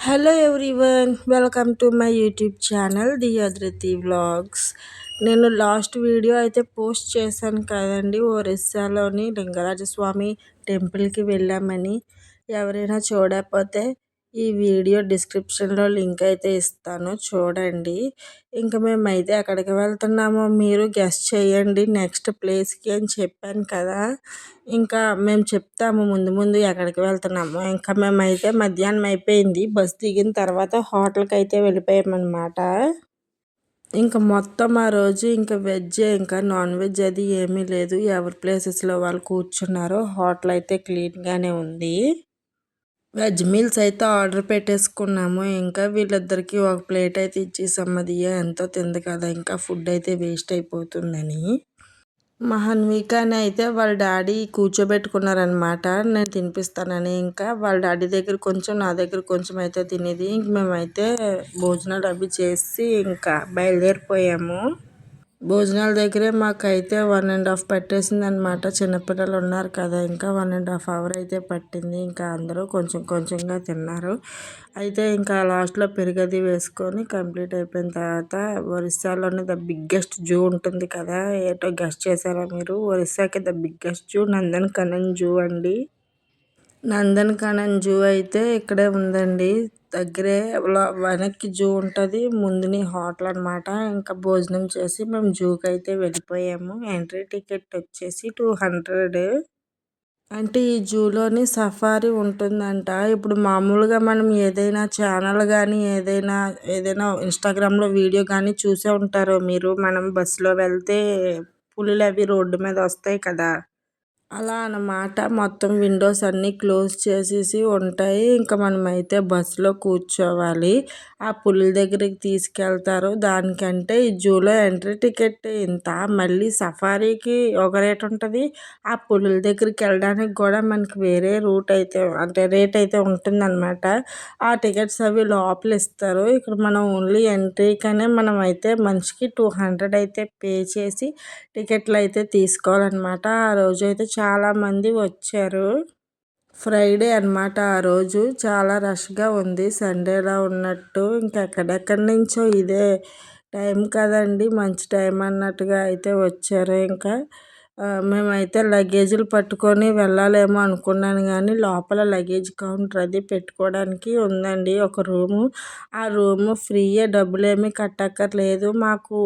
Hello everyone, welcome to my YouTube channel the Adriti vlogs. నేను last video అయితే post చేశాను కదండి, ఒరిస్సాలోని లింగరాజస్వామి టెంపుల్కి వెళ్ళామని. ఎవరైనా చూడకపోతే ఈ వీడియో డిస్క్రిప్షన్లో లింక్ అయితే ఇస్తాను, చూడండి. ఇంకా మేమైతే ఎక్కడికి వెళ్తున్నామో మీరు గెస్ చేయండి, నెక్స్ట్ ప్లేస్కి అని చెప్పాను కదా. ఇంకా మేము చెప్తాము ముందు ముందు ఎక్కడికి వెళ్తున్నాము. ఇంకా మేమైతే మధ్యాహ్నం అయిపోయింది, బస్ దిగిన తర్వాత హోటల్కి అయితే వెళ్ళిపోయామన్నమాట. ఇంకా మొత్తం ఆ రోజు ఇంకా వెజ్, ఇంకా నాన్ వెజ్ అది ఏమీ లేదు. ఎవరి ప్లేసెస్లో వాళ్ళు కూర్చున్నారు. హోటల్ అయితే క్లీన్గానే ఉంది. వెజ్ మీల్స్ అయితే ఆర్డర్ పెట్టేసుకున్నాము. ఇంకా వీళ్ళిద్దరికి ఒక ప్లేట్ అయితే ఇచ్చేసాము. అది ఎంతో తింది కదా, ఇంకా ఫుడ్ అయితే వేస్ట్ అయిపోతుందని. మహాన్వికాని అయితే వాళ్ళ డాడీ కూర్చోబెట్టుకున్నారనమాట, నేను తినిపిస్తానని. ఇంకా వాళ్ళ డాడీ దగ్గర కొంచెం, నా దగ్గర కొంచెం అయితే తినేది. ఇంక మేమైతే భోజనాలు అవి చేసి ఇంకా బయలుదేరిపోయాము. భోజనాల దగ్గరే మాకైతే 1.5 పట్టేసింది అనమాట. చిన్నపిల్లలు ఉన్నారు కదా, ఇంకా 1.5 అవర్ అయితే పట్టింది. ఇంకా అందరూ కొంచెం కొంచెంగా తిన్నారు. అయితే ఇంకా లాస్ట్లో పెరుగది వేసుకొని కంప్లీట్ అయిపోయిన తర్వాత, ఒరిస్సాలోనే ద బిగ్గెస్ట్ జూ ఉంటుంది కదా, ఏటో గెస్ట్ చేశారా మీరు? ఒరిస్సాకి ద బిగ్గెస్ట్ జూ నందన్‌కనన్ జూ అండి. నందన్‌కనన్ జూ అయితే ఇక్కడే ఉందండి, దగ్గరే. వెనక్కి జూ ఉంటుంది, ముందుని హోటల్ అనమాట. ఇంకా భోజనం చేసి మేము జూకి అయితే వెళ్ళిపోయాము. ఎంట్రీ టికెట్ వచ్చేసి 200. అంటే ఈ జూలోని సఫారీ ఉంటుందంట. ఇప్పుడు మామూలుగా మనం ఏదైనా ఛానల్ కానీ, ఏదైనా ఇన్స్టాగ్రామ్లో వీడియో కానీ చూసే ఉంటారు మీరు. మనం బస్సులో వెళ్తే పులులు అవి రోడ్డు మీద వస్తాయి కదా, అలా అన్నమాట. మొత్తం విండోస్ అన్నీ క్లోజ్ చేసేసి ఉంటాయి. ఇంకా మనమైతే బస్సులో కూర్చోవాలి. ఆ పులుల దగ్గరికి తీసుకెళ్తారు. దానికంటే ఈ జూలో ఎంట్రీ టికెట్ ఇంత, మళ్ళీ సఫారీకి ఒక రేట్ ఉంటుంది. ఆ పులుల దగ్గరికి వెళ్ళడానికి కూడా మనకి వేరే రూట్ అయితే, అంటే రేట్ అయితే ఉంటుందన్నమాట. ఆ టికెట్స్ అవి లోపల ఇస్తారు. ఇక్కడ మనం ఓన్లీ ఎంట్రీకనే మనం అయితే మనిషికి 200 అయితే పే చేసి టికెట్లు అయితే తీసుకోవాలన్నమాట. ఆ రోజు అయితే చాలామంది వచ్చారు. ఫ్రైడే అనమాట ఆ రోజు, చాలా రష్గా ఉంది, సండేలా ఉన్నట్టు. ఇంకా ఎక్కడెక్కడి నుంచో ఇదే టైం కదండి, మంచి టైం అన్నట్టుగా అయితే వచ్చారు. ఇంకా మేమైతే లగేజీలు పట్టుకొని వెళ్ళాలేమో అనుకున్నాను, కానీ లోపల లగేజ్ కౌంటర్ అది పెట్టుకోవడానికి ఉందండి ఒక రూము. ఆ రూము ఫ్రీయే, డబ్బులేమీ కట్టక్కర్లేదు. మాకు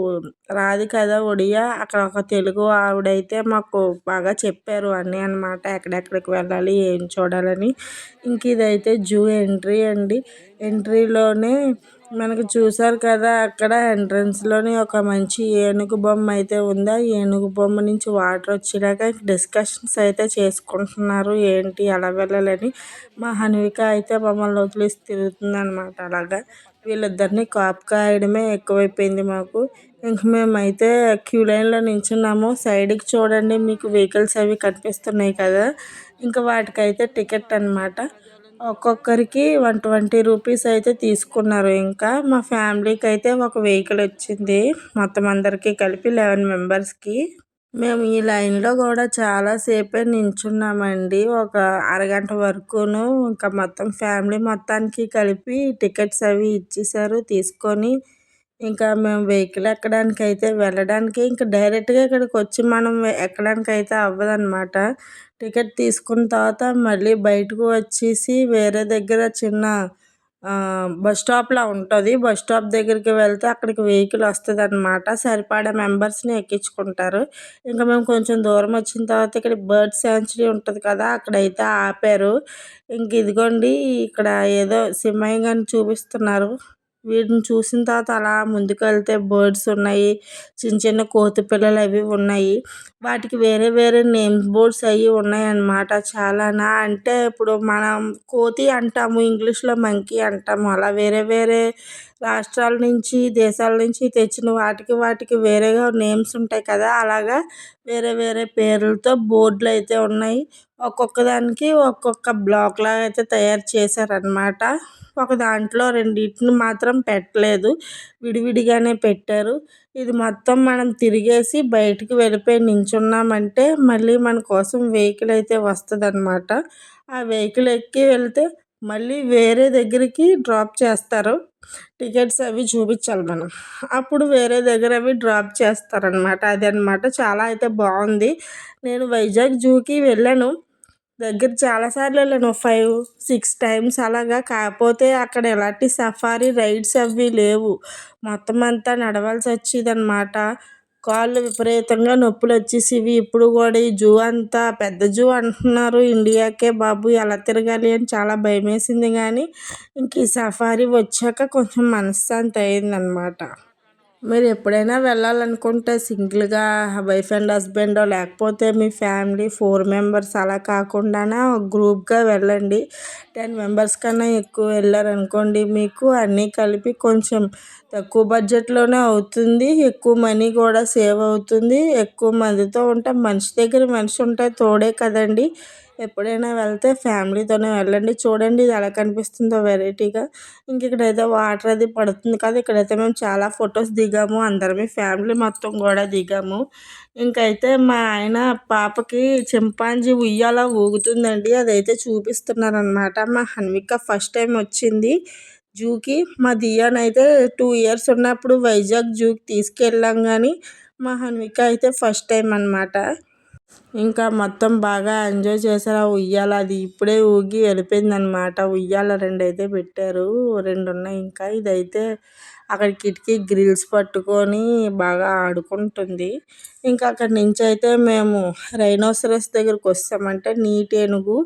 రాదు కదా ఒడియా, అక్కడ ఒక తెలుగు ఆవిడైతే మాకు బాగా చెప్పారు అన్నీ అనమాట, ఎక్కడెక్కడికి వెళ్ళాలి, ఏం చూడాలని. ఇంక ఇదైతే జూ ఎంట్రీ అండి. ఎంట్రీలోనే మనకు చూసారు కదా, అక్కడ ఎంట్రన్స్లోని ఒక మంచి ఏనుగు బొమ్మ అయితే ఉంది. ఆ ఏనుగు బొమ్మ నుంచి వాటర్ వచ్చినాక డిస్కషన్స్ అయితే చేసుకుంటున్నారు, ఏంటి ఎలా వెళ్ళాలని. మా హన్విక అయితే మమ్మల్ని వదిలేసి తిరుగుతుంది అనమాట. అలాగా వీళ్ళిద్దరిని కాపు కాయడమే ఎక్కువైపోయింది మాకు. ఇంక మేమైతే క్యూ లైన్లో నించున్నాము. సైడ్కి చూడండి, మీకు వెహికల్స్ అవి కనిపిస్తున్నాయి కదా, ఇంకా వాటికైతే టికెట్ అనమాట. ఒక్కొక్కరికి 120 రూపీస్ అయితే తీసుకున్నారు. ఇంకా మా ఫ్యామిలీకి అయితే ఒక వెహికల్ వచ్చింది, మొత్తం అందరికీ కలిపి 11 మెంబర్స్కి. మేము ఈ లైన్లో కూడా చాలాసేపే నించున్నామండి, ఒక అరగంట వరకును. ఇంకా మొత్తం ఫ్యామిలీ మొత్తానికి కలిపి టికెట్స్ అవి ఇచ్చేసారు తీసుకొని. ఇంకా మేము వెహికల్ ఎక్కడానికి అయితే వెళ్ళడానికి, ఇంకా డైరెక్ట్గా ఇక్కడికి వచ్చి మనం ఎక్కడానికి అయితే అవ్వదన్నమాట. టికెట్ తీసుకున్న తర్వాత మళ్ళీ బయటకు వచ్చేసి వేరే దగ్గర చిన్న బస్ స్టాప్లా ఉంటుంది. బస్ స్టాప్ దగ్గరికి వెళ్తే అక్కడికి వెహికల్ వస్తుంది అనమాట, సరిపడా మెంబర్స్ని ఎక్కించుకుంటారు. ఇంకా మేము కొంచెం దూరం వచ్చిన తర్వాత ఇక్కడ బర్డ్ శాంచురీ ఉంటుంది కదా, అక్కడైతే ఆపారు. ఇంక ఇదిగోండి, ఇక్కడ ఏదో సింహయ్యని చూపిస్తున్నారు. వీటిని చూసిన తర్వాత అలా ముందుకు వెళ్తే బర్డ్స్ ఉన్నాయి, చిన్న చిన్న కోతి పిల్లలు అవి ఉన్నాయి. వాటికి వేరే వేరే నేమ్స్ బోర్డ్స్ అవి ఉన్నాయన్నమాట చాలానా. అంటే ఇప్పుడు మనం కోతి అంటాము, ఇంగ్లీష్లో మంకీ అంటాము. అలా వేరే వేరే రాష్ట్రాల నుంచి, దేశాల నుంచి తెచ్చిన వాటికి వేరేగా నేమ్స్ ఉంటాయి కదా, అలాగా వేరే వేరే పేర్లతో బోర్డులు అయితే ఉన్నాయి. ఒక్కొక్క దానికి ఒక్కొక్క బ్లాక్ లాగా అయితే తయారు చేశారనమాట. ఒక దాంట్లో రెండింటిని మాత్రం పెట్టలేదు, విడివిడిగానే పెట్టారు. ఇది మొత్తం మనం తిరిగేసి బయటికి వెళ్ళిపోయి నించున్నామంటే మళ్ళీ మన కోసం వెహికల్ అయితే వస్తుంది అనమాట. ఆ వెహికల్ ఎక్కి వెళ్తే మళ్ళీ వేరే దగ్గరికి డ్రాప్ చేస్తారు. టికెట్స్ అవి చూపించాలి మనం. అప్పుడు వేరే దగ్గర అవి డ్రాప్ చేస్తారనమాట. అదనమాట చాలా అయితే బాగుంది. నేను వైజాగ్ జూకి వెళ్ళాను. దగ్గర చాలాసార్లు వెళ్ళాను. 5, 6 టైమ్స్ అలాగా. కాకపోతే అక్కడ ఎలాంటి సఫారీ రైడ్స్ అవి లేవు. మొత్తం అంతా నడవాల్సి వచ్చేదన్నమాట. కాళ్ళు విపరీతంగా నొప్పులు వచ్చేసివి. ఇప్పుడు కూడా ఈ జూ అంతా పెద్ద జూ అంటున్నారు. ఇండియాకే బాబు ఎలా తిరగాలి అని చాలా భయమేసింది. కానీ ఇంక ఈ సఫారీ వచ్చాక కొంచెం మనశ్శాంతి అయిందనమాట. మీరు ఎప్పుడైనా వెళ్ళాలనుకుంటే సింగిల్గా వైఫ్ అండ్ హస్బెండో లేకపోతే మీ ఫ్యామిలీ 4 మెంబర్స్ అలా కాకుండానే ఒక గ్రూప్గా వెళ్ళండి. 10 మెంబర్స్ కన్నా ఎక్కువ వెళ్ళారనుకోండి మీకు అన్నీ కలిపి కొంచెం తక్కువ బడ్జెట్లోనే అవుతుంది. ఎక్కువ మనీ కూడా సేవ్ అవుతుంది. ఎక్కువ మందితో ఉంటే మనిషి దగ్గర మనిషి ఉంటే తోడే కదండి. ఎప్పుడైనా వెళ్తే ఫ్యామిలీతోనే వెళ్ళండి. చూడండి ఇది ఎలా కనిపిస్తుందో వెరైటీగా. ఇంక ఇక్కడైతే వాటర్ అది పడుతుంది కదా. ఇక్కడైతే మేము చాలా ఫొటోస్ దిగాము. అందరమే ఫ్యామిలీ మొత్తం కూడా దిగాము. ఇంకైతే మా ఆయన పాపకి చింపాంజీ ఉయ్యాల ఊగుతుందండి. అదైతే చూపిస్తున్నారనమాట. మా హన్విక ఫస్ట్ టైం వచ్చింది జూకి. మా దియానైతే 2 ఇయర్స్ ఉన్నప్పుడు వైజాగ్ జూకి తీసుకెళ్ళాం. కానీ మా హన్విక అయితే ఫస్ట్ టైం అనమాట. ఇంకా మొత్తం బాగా ఎంజాయ్ చేశారు. ఆ ఉయ్యాల అది ఇప్పుడే ఊగి వెళ్ళిపోయిందనమాట. ఉయ్యాల 2 అయితే పెట్టారు. 2 ఉన్నాయి ఇంకా. ఇదైతే అక్కడ కిటికీ గ్రిల్స్ పట్టుకొని బాగా ఆడుకుంటుంది. ఇంకా అక్కడి నుంచి అయితే మేము రైనోసరస్ దగ్గరికి వస్తామంటే నీటి ఏనుగు.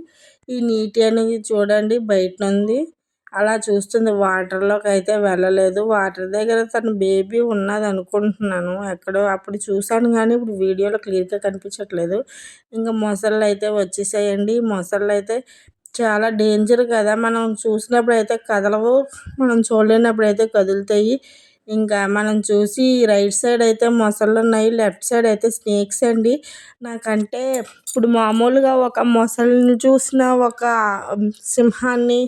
ఈ నీటి ఏనుగు చూడండి బయట ఉంది. అలా చూస్తుంది. వాటర్లోకి అయితే వెళ్ళలేదు. వాటర్ దగ్గర తన బేబీ ఉన్నది అనుకుంటున్నాను. ఎక్కడో అప్పుడు చూశాను కానీ ఇప్పుడు వీడియోలో క్లియర్గా కనిపించట్లేదు. ఇంకా మొసళ్ళు అయితే వచ్చేసాయండి. మొసళ్ళు అయితే చాలా డేంజర్ కదా. మనం చూసినప్పుడు అయితే కదలవు, మనం చూడలేనప్పుడు అయితే కదులుతాయి. ఇంకా మనం చూసి రైట్ సైడ్ అయితే మొసళ్ళు ఉన్నాయి, లెఫ్ట్ సైడ్ అయితే స్నేక్స్ అండి. నాకంటే ఇప్పుడు మామూలుగా ఒక మొసలిని చూసిన ఒక సింహాన్ని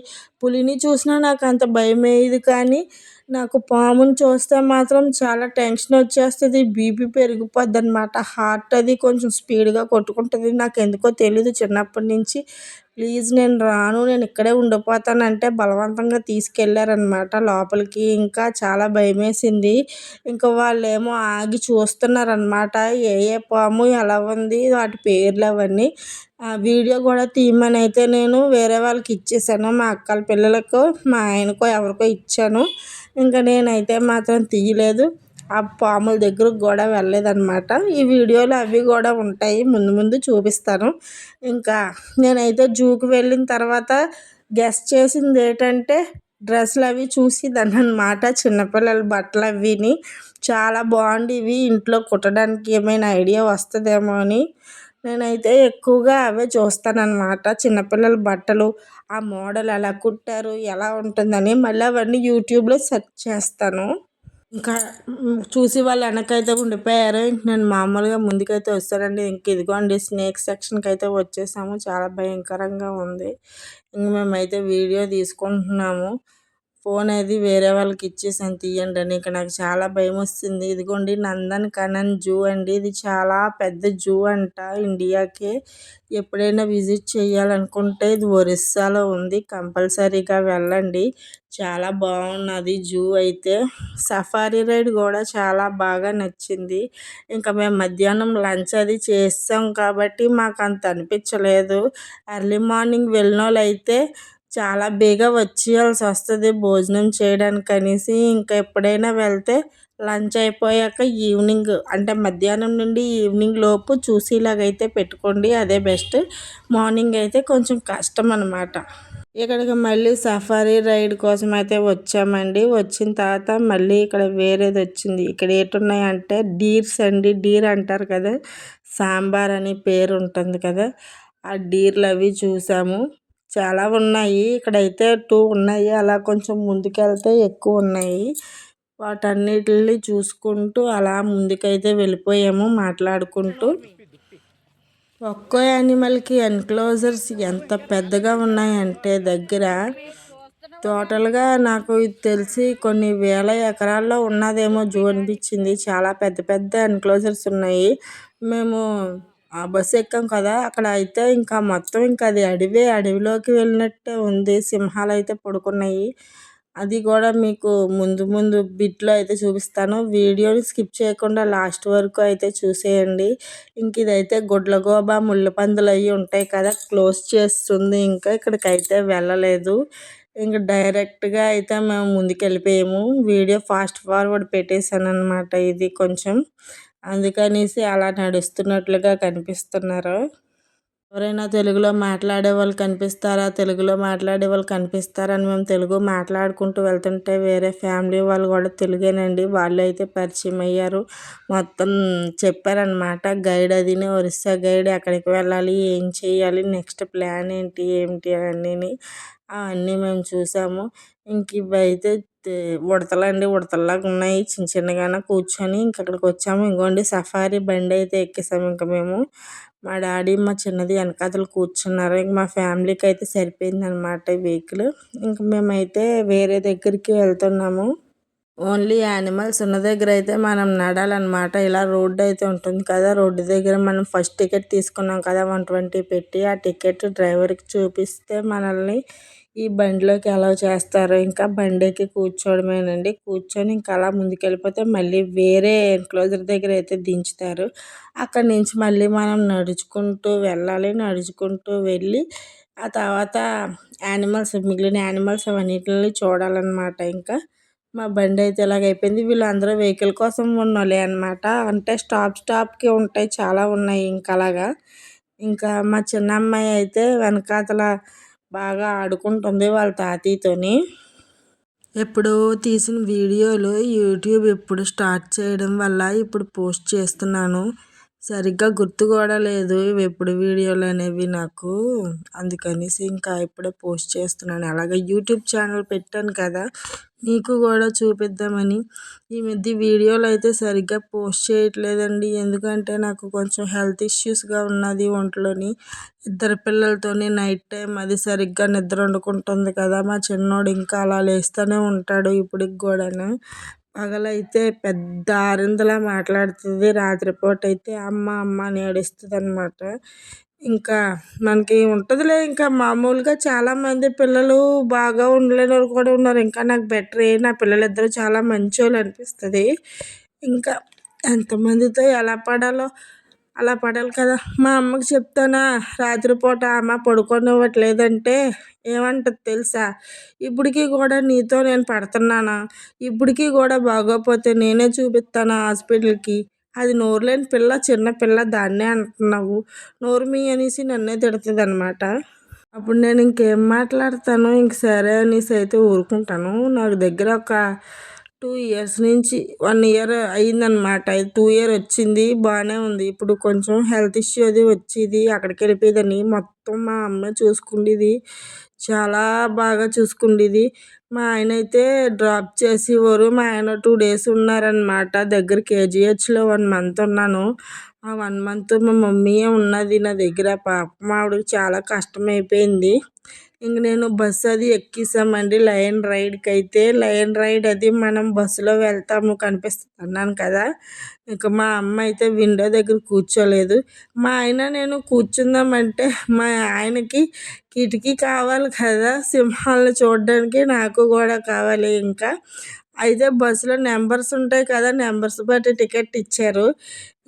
పులిని చూసినా నాకు అంత భయం వేయదు. కానీ నాకు పాముని చూస్తే మాత్రం చాలా టెన్షన్ వచ్చేస్తుంది. బీపీ పెరిగిపోద్ది అనమాట. హార్ట్ అది కొంచెం స్పీడ్గా కొట్టుకుంటుంది. నాకు ఎందుకో తెలీదు చిన్నప్పటి నుంచి. ప్లీజ్ నేను రాను, నేను ఇక్కడే ఉండిపోతానంటే బలవంతంగా తీసుకెళ్ళారనమాట లోపలికి. ఇంకా చాలా భయం వేసింది. ఇంకా వాళ్ళేమో ఆగి చూస్తున్నారనమాట. ఏ ఏ పాము ఎలా ఉంది వాటి పేర్లు అవన్నీ. ఆ వీడియో కూడా తీయమని అయితే నేను వేరే వాళ్ళకి ఇచ్చేసాను. మా అక్కల పిల్లలకు, మా ఆయనకో ఎవరికో ఇచ్చాను. ఇంకా నేనైతే మాత్రం తీయలేదు. ఆ పాముల దగ్గరకు కూడా వెళ్ళలేదన్నమాట. ఈ వీడియోలు అవి కూడా ఉంటాయి, ముందు ముందు చూపిస్తాను. ఇంకా నేనైతే జూకి వెళ్ళిన తర్వాత గెస్ట్ చేసింది ఏంటంటే డ్రెస్సులు అవి చూసిదాన్ని అనమాట. చిన్నపిల్లల బట్టలు అవిని చాలా బాగుండేవి. ఇంట్లో కుట్టడానికి ఏమైనా ఐడియా వస్తుందేమో అని నేనైతే ఎక్కువగా అవే చూస్తానన్నమాట. చిన్నపిల్లల బట్టలు, ఆ మోడల్ ఎలా కుట్టారు, ఎలా ఉంటుందని మళ్ళీ అవన్నీ యూట్యూబ్లో సెర్చ్ చేస్తాను. ఇంకా చూసి వాళ్ళు వెనకైతే ఉండిపోయారు. ఇంక నేను మామూలుగా ముందుకైతే వస్తానండి. ఇంక ఇదిగోండి స్నేక్ సెక్షన్కి అయితే వచ్చేసాము. చాలా భయంకరంగా ఉంది. ఇంక మేమైతే వీడియో తీసుకుంటున్నాము. ఫోన్ అది వేరే వాళ్ళకి ఇచ్చేసాను తీయండి అని. ఇక నాకు చాలా భయం వస్తుంది. ఇదిగోండి నందన్ కనన్ జూ అండి. ఇది చాలా పెద్ద జూ అంట ఇండియాకే. ఎప్పుడైనా విజిట్ చేయాలనుకుంటే ఇది ఒరిస్సాలో ఉంది. కంపల్సరీగా వెళ్ళండి. చాలా బాగున్నది జూ అయితే. సఫారీ రైడ్ కూడా చాలా బాగా నచ్చింది. ఇంకా మేము మధ్యాహ్నం లంచ్ అది చేస్తాం కాబట్టి మాకు అంత అనిపించలేదు. ఎర్లీ మార్నింగ్ వెళ్ళిన వాళ్ళు అయితే చాలా బేగా వచ్చేయాల్సి వస్తుంది భోజనం చేయడానికి అనేసి. ఇంకా ఎప్పుడైనా వెళ్తే లంచ్ అయిపోయాక ఈవినింగ్ అంటే మధ్యాహ్నం నుండి ఈవినింగ్ లోపు చూసేలాగైతే పెట్టుకోండి, అదే బెస్ట్. మార్నింగ్ అయితే కొంచెం కష్టం అన్నమాట. ఇక్కడికి మళ్ళీ సఫారీ రైడ్ కోసం అయితే వచ్చామండి. వచ్చిన తర్వాత మళ్ళీ ఇక్కడ వేరేది వచ్చింది. ఇక్కడ ఏటున్నాయంటే డీర్స్ అండి. డీర్ అంటారు కదా, సాంబార్ అని పేరు ఉంటుంది కదా, ఆ డీర్లు అవి చూసాము. చాలా ఉన్నాయి. ఇక్కడైతే 2 ఉన్నాయి. అలా కొంచెం ముందుకెళ్తే ఎక్కువ ఉన్నాయి. వాటన్నిటిని చూసుకుంటూ అలా ముందుకైతే వెళ్ళిపోయాము మాట్లాడుకుంటూ. ఒక్కో యానిమల్కి ఎన్క్లోజర్స్ ఎంత పెద్దగా ఉన్నాయంటే దగ్గర టోటల్గా నాకు ఇది తెలిసి కొన్ని వేల ఎకరాల్లో ఉన్నదేమో జూ అనిపించింది. చాలా పెద్ద పెద్ద ఎన్క్లోజర్స్ ఉన్నాయి. మేము ఆ బస్సు ఎక్కాం కదా, అక్కడ అయితే ఇంకా మొత్తం ఇంకా అది అడవిలోకి వెళ్ళినట్టే ఉంది. సింహాలు అయితే పడుకున్నాయి. అది కూడా మీకు ముందు ముందు బిట్లో అయితే చూపిస్తాను. వీడియోని స్కిప్ చేయకుండా లాస్ట్ వరకు అయితే చూసేయండి. ఇంక ఇదైతే గుడ్లగూబ ముళ్ళ పందులు అవి ఉంటాయి కదా, క్లోజ్ చేస్తుంది. ఇంకా ఇక్కడికైతే వెళ్ళలేదు. ఇంక డైరెక్ట్గా అయితే మేము ముందుకు వెళ్ళిపోయాము. వీడియో ఫాస్ట్ ఫార్వర్డ్ పెట్టేశాను అనమాట. ఇది కొంచెం అందుకనేసి అలా నడుస్తున్నట్లుగా కనిపిస్తున్నారు. ఎవరైనా తెలుగులో మాట్లాడే వాళ్ళు కనిపిస్తారా, తెలుగులో మాట్లాడే వాళ్ళు కనిపిస్తారని మేము తెలుగు మాట్లాడుకుంటూ వెళ్తుంటే వేరే ఫ్యామిలీ వాళ్ళు కూడా తెలుగేనండి, వాళ్ళు అయితే పరిచయం అయ్యారు. మొత్తం చెప్పారనమాట. గైడ్ అదిని, ఒరిస్సా గైడ్, ఎక్కడికి వెళ్ళాలి, ఏం చేయాలి, నెక్స్ట్ ప్లాన్ ఏంటి ఏమిటి అన్నీ అవన్నీ మేము చూసాము. ఇంక ఇవైతే ఉడతలండి, ఉడతల్లాగా ఉన్నాయి చిన్న చిన్నగానే కూర్చొని. ఇంక అక్కడికి వచ్చాము. ఇంకోండి సఫారీ బండి అయితే ఎక్కేసాము. ఇంకా మేము, మా డాడీ మా చిన్నది వెనకాతలు కూర్చున్నారు. ఇంక మా ఫ్యామిలీకి అయితే సరిపోయింది అనమాట ఈ వెహికల్. ఇంక మేమైతే వేరే దగ్గరికి వెళ్తున్నాము. ఓన్లీ యానిమల్స్ ఉన్న దగ్గర అయితే మనం నడాలన్నమాట. ఇలా రోడ్డు అయితే ఉంటుంది కదా, రోడ్డు దగ్గర మనం ఫస్ట్ టికెట్ తీసుకున్నాం కదా 120 పెట్టి, ఆ టికెట్ డ్రైవర్కి చూపిస్తే మనల్ని ఈ బండిలోకి అలౌ చేస్తారు. ఇంకా బండికి కూర్చోవడమేనండి. కూర్చొని ఇంకా అలా ముందుకెళ్ళిపోతే మళ్ళీ వేరే ఎన్క్లోజర్ దగ్గర అయితే దించుతారు. అక్కడి నుంచి మళ్ళీ మనం నడుచుకుంటూ వెళ్ళాలి. నడుచుకుంటూ వెళ్ళి ఆ తర్వాత మిగిలిన యానిమల్స్ అవన్నిటిని చూడాలన్నమాట. ఇంకా మా బండి అయితే ఇలాగైపోయింది. వీళ్ళందరూ వెహికల్ కోసం ఉన్నోళ్ళే అనమాట. అంటే స్టాప్కి ఉంటాయి, చాలా ఉన్నాయి ఇంకా అలాగా. ఇంకా మా చిన్న అమ్మాయి అయితే వెనకాతల బాగా ఆడుకుంటుంది వాళ్ళ తాతయ్యతోని. ఎప్పుడో తీసిన వీడియోలు యూట్యూబ్ ఇప్పుడు స్టార్ట్ చేయడం వల్ల ఇప్పుడు పోస్ట్ చేస్తున్నాను. సరిగ్గా గుర్తు కూడా లేదు ఇవి ఎప్పుడు వీడియోలు అనేవి నాకు. అందుకనేసి ఇంకా ఇప్పుడే పోస్ట్ చేస్తున్నాను. అలాగే యూట్యూబ్ ఛానల్ పెట్టాను కదా, మీకు కూడా చూపిద్దామని. ఈ మధ్య వీడియోలు అయితే సరిగ్గా పోస్ట్ చేయట్లేదండి. ఎందుకంటే నాకు కొంచెం హెల్త్ ఇష్యూస్గా ఉన్నది ఒంట్లోని. ఇద్దరు పిల్లలతోని నైట్ టైం అది సరిగ్గా నిద్ర వండుకుంటుంది కదా, మా చిన్నోడు ఇంకా అలా లేస్తూనే ఉంటాడు ఇప్పటికి కూడాను. పగలైతే పెద్ద ఆరిందలా మాట్లాడుతుంది, రాత్రిపూట అయితే అమ్మ అమ్మ అని ఏడుస్తుంది అనమాట. ఇంకా మనకి ఉంటుందిలే, ఇంకా మామూలుగా చాలామంది పిల్లలు బాగా ఉండలేని వాళ్ళు కూడా ఉన్నారు. ఇంకా నాకు బెటరే, నా పిల్లలిద్దరూ చాలా మంచోళ్ళు అనిపిస్తుంది. ఇంకా ఎంతమందితో ఎలా పడాలో అలా పడాలి కదా. మా అమ్మకి చెప్తానా రాత్రిపూట అమ్మ పడుకోనివ్వట్లేదంటే ఏమంటుంది తెలుసా, ఇప్పటికీ కూడా నీతో నేను పడుతున్నానా, ఇప్పటికీ కూడా బాగోపోతే నేనే చూపిస్తాను హాస్పిటల్కి, అది నోరులేని పిల్ల, చిన్న పిల్ల, దాన్నే అంటున్నావు, నోరు మీ అనేసి నన్నే తిడుతుంది అనమాట. అప్పుడు నేను ఇంకేం మాట్లాడతాను, ఇంక సరే అనేసి అయితే ఊరుకుంటాను. నాకు దగ్గర ఒక 2 ఇయర్స్ నుంచి 1 ఇయర్ అయిందనమాట. 2 ఇయర్ వచ్చింది, బాగానే ఉంది. ఇప్పుడు కొంచెం హెల్త్ ఇష్యూ అది వచ్చేది, అక్కడికి వెళ్ళిపోయేదని. మొత్తం మా అమ్మ చూసుకుండేది, చాలా బాగా చూసుకుండేది. మా ఆయన అయితే డ్రాప్ చేసేవారు. మా ఆయన 2 days ఉన్నారనమాట. దగ్గర కేజీహెచ్లో 1 month ఉన్నాను. ఆ 1 month మా మమ్మీయే ఉన్నది నా దగ్గర. పాపం ఆవిడకి చాలా కష్టమైపోయింది. ఇంక నేను బస్సు అది ఎక్కేసామండి లయన్ రైడ్కి. అయితే లయన్ రైడ్ అది మనం బస్సులో వెళ్తాము కనిపిస్తుంది అన్నాను కదా. ఇక మా అమ్మ అయితే విండో దగ్గర కూర్చోలేదు. మా ఆయన నేను కూర్చుందామంటే మా ఆయనకి కిటికీ కావాలి కదా సింహాలను చూడడానికి, నాకు కూడా కావాలి. ఇంకా అయితే బస్సులో నెంబర్స్ ఉంటాయి కదా, నెంబర్స్ బట్టి టికెట్ ఇచ్చారు.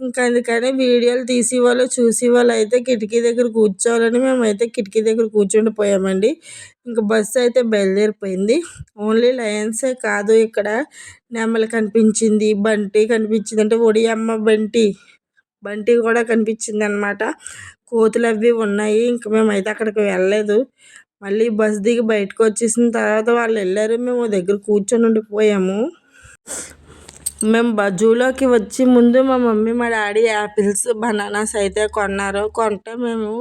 ఇంకా అందుకని వీడియోలు తీసేవాళ్ళు చూసేవాళ్ళు అయితే కిటికీ దగ్గర కూర్చోవాలని మేమైతే కిటికీ దగ్గర కూర్చుండిపోయామండి. ఇంకా బస్సు అయితే బయలుదేరిపోయింది. ఓన్లీ లయన్సే కాదు, ఇక్కడ నెమలి కనిపించింది, బంటి కనిపించింది, అంటే ఒడియమ్మ బంటి కూడా కనిపించింది అనమాట. కోతులు అవి ఉన్నాయి. ఇంక మేమైతే అక్కడికి వెళ్ళలేదు. మళ్ళీ బస్ దిగి బయటకు వచ్చేసిన తర్వాత వాళ్ళు వెళ్ళారు, మేము దగ్గర కూర్చొని ఉండిపోయాము. మేము జూలోకి వచ్చి ముందు మా మమ్మీ మా డాడీ యాపిల్స్ బనానాస్ అయితే కొన్నారు. కొంటే మేము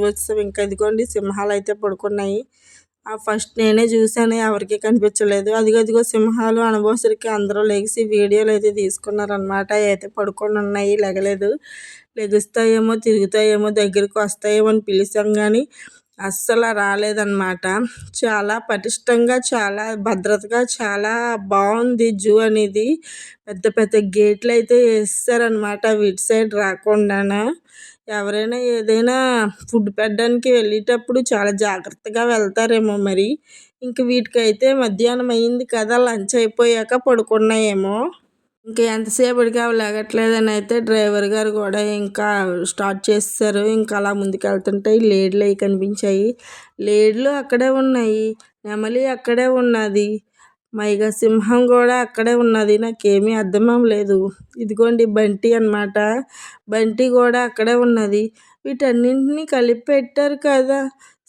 వచ్చాము. ఇంకా ఇదిగోండి సింహాలు అయితే పడుకున్నాయి. ఫస్ట్ నేనే చూశాను, ఎవరికి కనిపించలేదు. అదిగో సింహాలు అనబోసరికి అందరూ లేచి వీడియోలు అయితే తీసుకున్నారనమాట. అయితే పడుకొని ఉన్నాయి, లెగలేదు. లెగుస్తాయేమో తిరుగుతాయేమో దగ్గరికి వస్తాయేమో అని పిలిచాం కానీ అస్సలు రాలేదన్నమాట. చాలా పటిష్టంగా, చాలా భద్రతగా, చాలా బాగుంది జూ అనేది. పెద్ద పెద్ద గేట్లు అయితే వేస్తారనమాట వీటి సైడ్ రాకుండా. ఎవరైనా ఏదైనా ఫుడ్ పెట్టడానికి వెళ్ళేటప్పుడు చాలా జాగ్రత్తగా వెళ్తారేమో మరి. ఇంక వీటికైతే మధ్యాహ్నం అయింది కదా, లంచ్ అయిపోయాక పడుకున్నాయేమో. ఇంక ఎంతసేపటికి అవి లెగట్లేదని అయితే డ్రైవర్ గారు కూడా ఇంకా స్టార్ట్ చేసేసారు. ఇంకా అలా ముందుకెళ్తుంటే లేడులు అవి కనిపించాయి. లేడులు అక్కడే ఉన్నాయి, నెమలి అక్కడే ఉన్నది, మైగా సింహం కూడా అక్కడే ఉన్నది. నాకేమీ అర్థం అవ్వలేదు. ఇదిగోండి బంటి అన్నమాట, బంటి కూడా అక్కడే ఉన్నది. వీటన్నింటినీ కలిపి పెట్టారు కదా,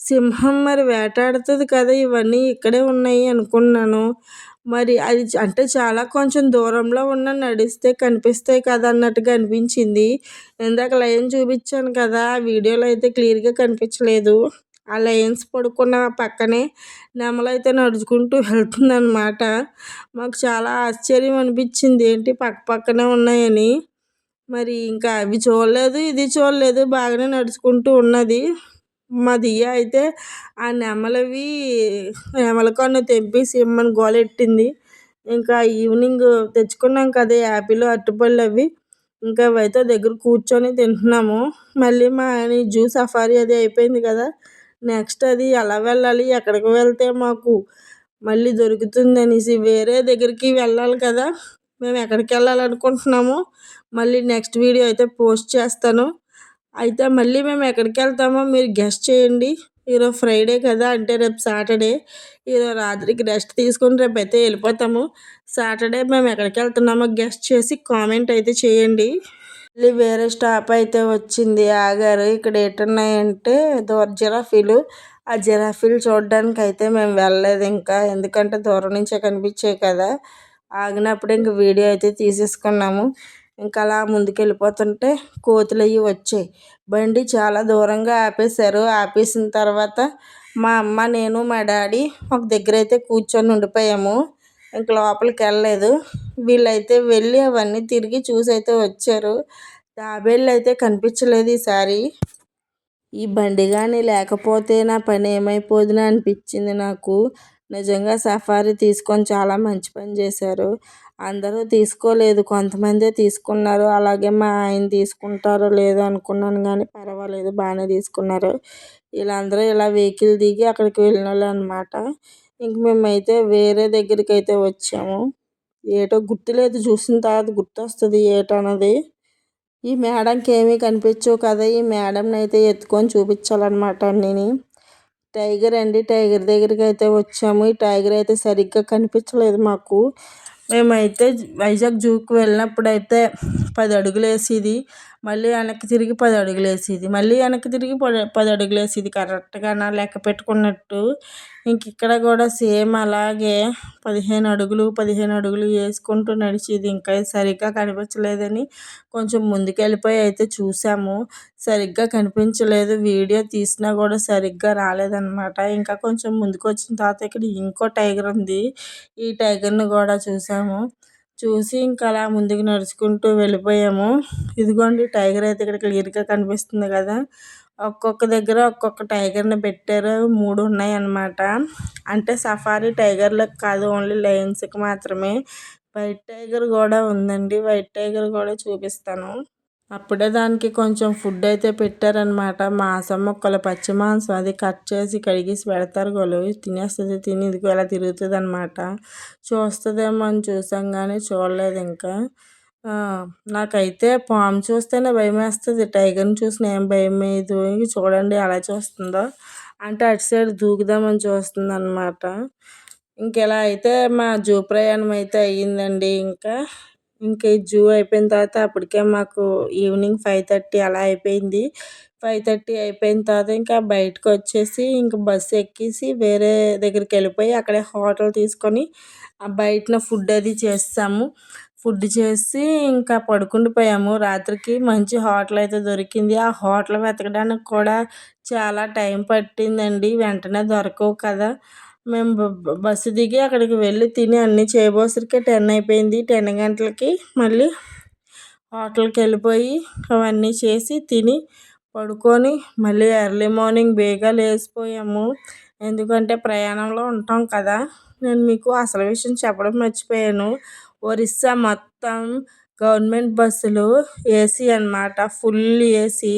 సింహం మరి వేటాడుతుంది కదా, ఇవన్నీ ఇక్కడే ఉన్నాయి అనుకున్నాను. మరి అది అంటే చాలా కొంచెం దూరంలో ఉన్న నడిస్తే కనిపిస్తాయి కదా అన్నట్టుగా అనిపించింది. ఇందాక లైన్ చూపించాను కదా, ఆ వీడియోలో అయితే క్లియర్గా కనిపించలేదు. ఆ లయన్స్ పడుకున్న పక్కనే నెమలైతే నడుచుకుంటూ వెళ్తుందన్నమాట. మాకు చాలా ఆశ్చర్యం అనిపించింది, ఏంటి పక్క పక్కనే ఉన్నాయని. మరి ఇంకా అవి చూడలేదు, ఇది చూడలేదు, బాగానే నడుచుకుంటూ ఉన్నది. మా దియ్య అయితే ఆ నెమల కన్ను తెంపేసి ఇమ్మని గోలెట్టింది. ఇంకా ఈవినింగ్ తెచ్చుకున్నాం కదా యాపిల్ అరటిపళ్ళు అవి, ఇంకా అవైతే దగ్గర కూర్చొని తింటున్నాము. మళ్ళీ మా ఆయన జూ సఫారీ అది అయిపోయింది కదా, నెక్స్ట్ అది ఎలా వెళ్ళాలి, ఎక్కడికి వెళ్తే మాకు మళ్ళీ దొరుకుతుంది అనేసి వేరే దగ్గరికి వెళ్ళాలి కదా. మేము ఎక్కడికి వెళ్ళాలనుకుంటున్నామో మళ్ళీ నెక్స్ట్ వీడియో అయితే పోస్ట్ చేస్తాను. అయితే మళ్ళీ మేము ఎక్కడికి వెళ్తామో మీరు గెస్ట్ చేయండి. ఈరోజు ఫ్రైడే కదా, అంటే రేపు సాటర్డే. ఈరోజు రాత్రికి రెస్ట్ తీసుకొని రేపు అయితే వెళ్ళిపోతాము. సాటర్డే మేము ఎక్కడికి వెళ్తున్నామో గెస్ట్ చేసి కామెంట్ అయితే చేయండి. మళ్ళీ వేరే స్టాప్ అయితే వచ్చింది, ఆగారు. ఇక్కడ ఏంటున్నాయంటే జిరాఫీలు. ఆ జిరాఫీలు చూడడానికి అయితే మేము వెళ్ళలేదు ఇంకా, ఎందుకంటే దూరం నుంచే కనిపించాయి కదా. ఆగినప్పుడు ఇంక వీడియో అయితే తీసేసుకున్నాము. ఇంకా అలా ముందుకు వెళ్ళిపోతుంటే కోతులు అవి వచ్చాయి. బండి చాలా దూరంగా ఆపేశారు. ఆపేసిన తర్వాత మా అమ్మ, నేను, మా డాడీ ఒక దగ్గర అయితే కూర్చొని ఉండిపోయాము. ఇంక లోపలికి వెళ్ళలేదు. వీళ్ళైతే వెళ్ళి అవన్నీ తిరిగి చూసి అయితే వచ్చారు. తాబేళ్ళు అయితే కనిపించలేదు ఈసారి. ఈ బండి కానీ లేకపోతే నా పని ఏమైపోదునా అనిపించింది నాకు. నిజంగా సఫారీ తీసుకొని చాలా మంచి పని చేశారు. అందరూ తీసుకోలేదు, కొంతమందే తీసుకున్నారు. అలాగే మా ఆయన తీసుకుంటారో లేదో అనుకున్నాను, కానీ పర్వాలేదు బాగానే తీసుకున్నారు. వీళ్ళందరూ ఇలా వెహికల్ దిగి అక్కడికి వెళ్ళిన వాళ్ళు అనమాట. ఇంక మేమైతే వేరే దగ్గరికి అయితే వచ్చాము. ఏటో గుర్తులేదు, చూసిన తర్వాత గుర్తొస్తుంది ఏటన్నది. ఈ మేడంకి ఏమీ కనిపించవు కదా, ఈ మేడంని అయితే ఎత్తుకొని చూపించాలన్నమాట అన్నీని. టైగర్ అండి, టైగర్ దగ్గరికి అయితే వచ్చాము. ఈ టైగర్ అయితే సరిగ్గా కనిపించలేదు మాకు. మేమైతే వైజాగ్ జూకి వెళ్ళినప్పుడు అయితే 10 అడుగులు వేసేది, మళ్ళీ వెనక్కి తిరిగి 10 అడుగులు వేసేది, మళ్ళీ వెనక్కి తిరిగి 10 అడుగులు వేసేది, కరెక్ట్గా నా లెక్క పెట్టుకున్నట్టు. ఇంక ఇక్కడ కూడా సేమ్ అలాగే 15 అడుగులు వేసుకుంటూ నడిచేది. ఇంకా సరిగ్గా కనిపించలేదని కొంచెం ముందుకెళ్ళిపోయి అయితే చూసాము, సరిగ్గా కనిపించలేదు. వీడియో తీసినా కూడా సరిగ్గా రాలేదన్నమాట. ఇంకా కొంచెం ముందుకు వచ్చిన తర్వాత ఇక్కడ ఇంకో టైగర్ ఉంది, ఈ టైగర్ని కూడా చూసాము. చూసి ఇంకా అలా ముందుకు నడుచుకుంటూ వెళ్ళిపోయాము. ఇదిగోండి టైగర్ అయితే ఇక్కడ క్లియర్గా కనిపిస్తుంది కదా. ఒక్కొక్క దగ్గర ఒక్కొక్క టైగర్ని పెట్టారు, 3 ఉన్నాయి అన్నమాట. అంటే సఫారీ టైగర్లకు కాదు, ఓన్లీ లయన్స్కి మాత్రమే. వైట్ టైగర్ కూడా ఉందండి, వైట్ టైగర్ కూడా చూపిస్తాను. అప్పుడే దానికి కొంచెం ఫుడ్ అయితే పెట్టారనమాట. మాంసం ముక్కలు, పచ్చి మాంసం అది కట్ చేసి కడిగేసి పెడతారు. గొలు తినేస్తుంది, తిని ఇదిగో ఇలా తిరుగుతుంది అనమాట. చూస్తుందేమో అని చూసాం కానీ చూడలేదు ఇంకా. నాకైతే పాము చూస్తేనే భయం వేస్తుంది, టైగర్ని చూసిన ఏం భయం వేయదు. చూడండి అలా చూస్తుందో, అంటే అటు సైడ్ దూకుదామని చూస్తుంది అనమాట. ఇంకెలా అయితే మా జూ ప్రయాణం అయితే అయ్యిందండి. ఇంకా ఈ జూ అయిపోయిన తర్వాత అప్పటికే మాకు ఈవినింగ్ 5:30 అలా అయిపోయింది. 5:30 అయిపోయిన తర్వాత ఇంకా బయటకు వచ్చేసి ఇంకా బస్సు ఎక్కేసి వేరే దగ్గరికి వెళ్ళిపోయి అక్కడే హోటల్ తీసుకొని ఆ బయటన ఫుడ్ అది చేస్తాము. ఫుడ్ చేసి ఇంకా పడుకుండిపోయాము. రాత్రికి మంచి హోటల్ అయితే దొరికింది. ఆ హోటల్ వెతకడానికి కూడా చాలా టైం పట్టిందండి, వెంటనే దొరకవు కదా. మేము బస్సు దిగి అక్కడికి వెళ్ళి తిని అన్నీ చేయబోసరికి 10 అయిపోయింది. 10 గంటలకి మళ్ళీ హోటల్కి వెళ్ళిపోయి అవన్నీ చేసి తిని పడుకొని మళ్ళీ ఎర్లీ మార్నింగ్ బేగా లేచిపోయాము. ఎందుకంటే ప్రయాణంలో ఉంటాం కదా. నేను మీకు అసలు విషయం చెప్పడం మర్చిపోయాను. ఒరిస్సా మొత్తం గవర్నమెంట్ బస్సులు ఏసీ అన్నమాట. Full AC.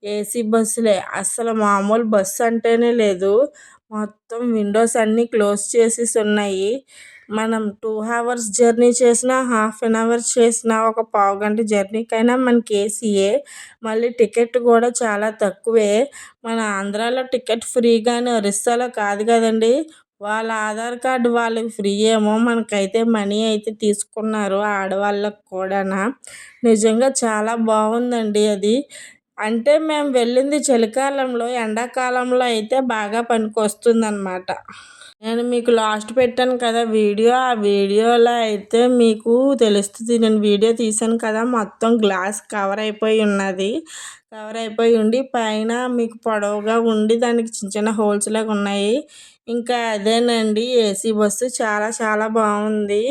ఏసీ బస్సులే. అస్సలు మామూలు బస్సు అంటేనే లేదు. మొత్తం విండోస్ అన్నీ క్లోజ్ చేసేసి ఉన్నాయి. మనం 2 అవర్స్ జర్నీ చేసినా, హాఫ్ అన్ అవర్ చేసినా, ఒక పావుగంట జర్నీకైనా మనకి ఏసీయే. మళ్ళీ టికెట్ కూడా చాలా తక్కువే. మన ఆంధ్రాలో టికెట్ ఫ్రీ గాని ఒరిస్సాలో కాదు కదండీ! వాళ్ళ ఆధార్ కార్డ్ వాళ్ళకి ఫ్రీ ఏమో, మనకైతే మనీ అయితే తీసుకున్నారు ఆడవాళ్ళకి కూడానా. నిజంగా చాలా బాగుందండి అది. అంటే మేము వెళ్ళింది చలికాలంలో, ఎండాకాలంలో అయితే బాగా పనికొస్తుందన్నమాట. నేను మీకు లాస్ట్ పెట్టాను కదా వీడియో, ఆ వీడియోలో అయితే మీకు తెలుస్తుంది. నేను వీడియో తీశాను కదా, మొత్తం గ్లాస్ కవర్ అయిపోయి ఉన్నది. కవర్ అయిపోయి ఉండి పైన మీకు పొడవుగా ఉండి దానికి చిన్న చిన్న హోల్స్ లాగా ఉన్నాయి. ఇంకా అదేనండి ఏసీ బస్సు చాలా చాలా బాగుంది.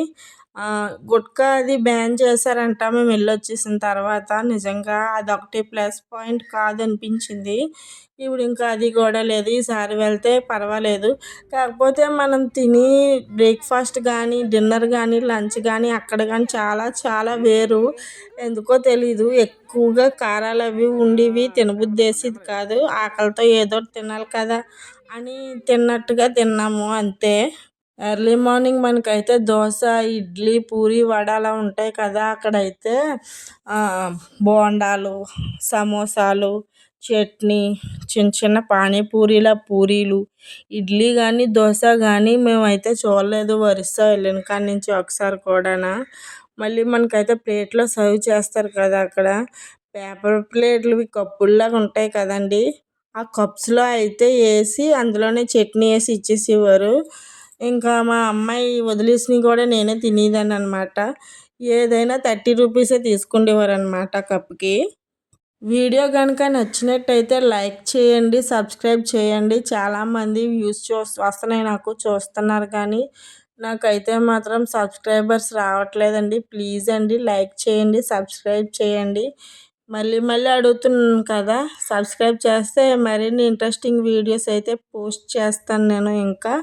గుట్కా అది బ్యాన్ చేశారంట మేము వెళ్ళొచ్చేసిన తర్వాత. నిజంగా అదొకటి ప్లస్ పాయింట్ కాదనిపించింది. ఇప్పుడు ఇంకా అది కూడా లేదు. ఈసారి వెళ్తే పర్వాలేదు. కాకపోతే మనం తిని బ్రేక్ఫాస్ట్ కానీ, డిన్నర్ కానీ, లంచ్ కానీ అక్కడ కానీ చాలా చాలా వేరు. ఎందుకో తెలీదు. ఎక్కువగా కారాలు అవి ఉండేవి తినబుద్ధేసేది కాదు. ఆకలితో ఏదో ఒకటి తినాలి కదా అని తిన్నట్టుగా తిన్నాము అంతే. ఎర్లీ మార్నింగ్ మనకైతే దోస, ఇడ్లీ, పూరి, వడ అలా ఉంటాయి కదా. అక్కడైతే బోండాలు, సమోసాలు, చట్నీ, చిన్న చిన్న పానీపూరీల పూరీలు, ఇడ్లీ కానీ, దోశ కానీ మేమైతే చూడలేదు ఒరిస్సా వెళ్ళిన కాడి నుంచి ఒకసారి కూడానా. మళ్ళీ మనకైతే ప్లేట్లో సర్వ్ చేస్తారు కదా అక్కడ. పేపర్ ప్లేట్లు కప్పుల్లాగా ఉంటాయి కదండీ. ఆ కప్స్లో అయితే వేసి అందులోనే చట్నీ వేసి ఇచ్చేసేవారు. ఇంకా మా అమ్మాయి వదిలేసినవి కూడా నేనే తినేదాన్ని అనమాట. ఏదైనా 30 రూపీసే తీసుకుండేవారు అనమాట కప్కి. వీడియో కనుక నచ్చినట్టయితే లైక్ చేయండి, సబ్స్క్రైబ్ చేయండి. చాలామంది వ్యూస్ వస్తున్నాయి నాకు, చూస్తున్నారు కానీ నాకైతే మాత్రం సబ్స్క్రైబర్స్ రావట్లేదండి. ప్లీజ్ అండి లైక్ చేయండి, సబ్స్క్రైబ్ చేయండి. మళ్ళీ మళ్ళీ అడుగుతున్నాను కదా, సబ్స్క్రైబ్ చేస్తే మరిన్ని ఇంట్రెస్టింగ్ వీడియోస్ అయితే పోస్ట్ చేస్తాను నేను. ఇంకా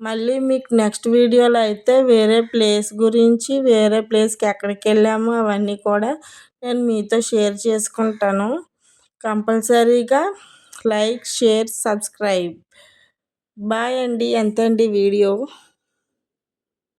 మళ్ళీ మీకు నెక్స్ట్ వీడియోలో అయితే వేరే ప్లేస్ గురించి, వేరే ప్లేస్కి ఎక్కడికి వెళ్ళాము అవన్నీ కూడా నేను మీతో షేర్ చేసుకుంటాను. కంపల్సరీగా లైక్, షేర్, సబ్స్క్రైబ్. బాయ్ అండి. అంతే అండి వీడియో.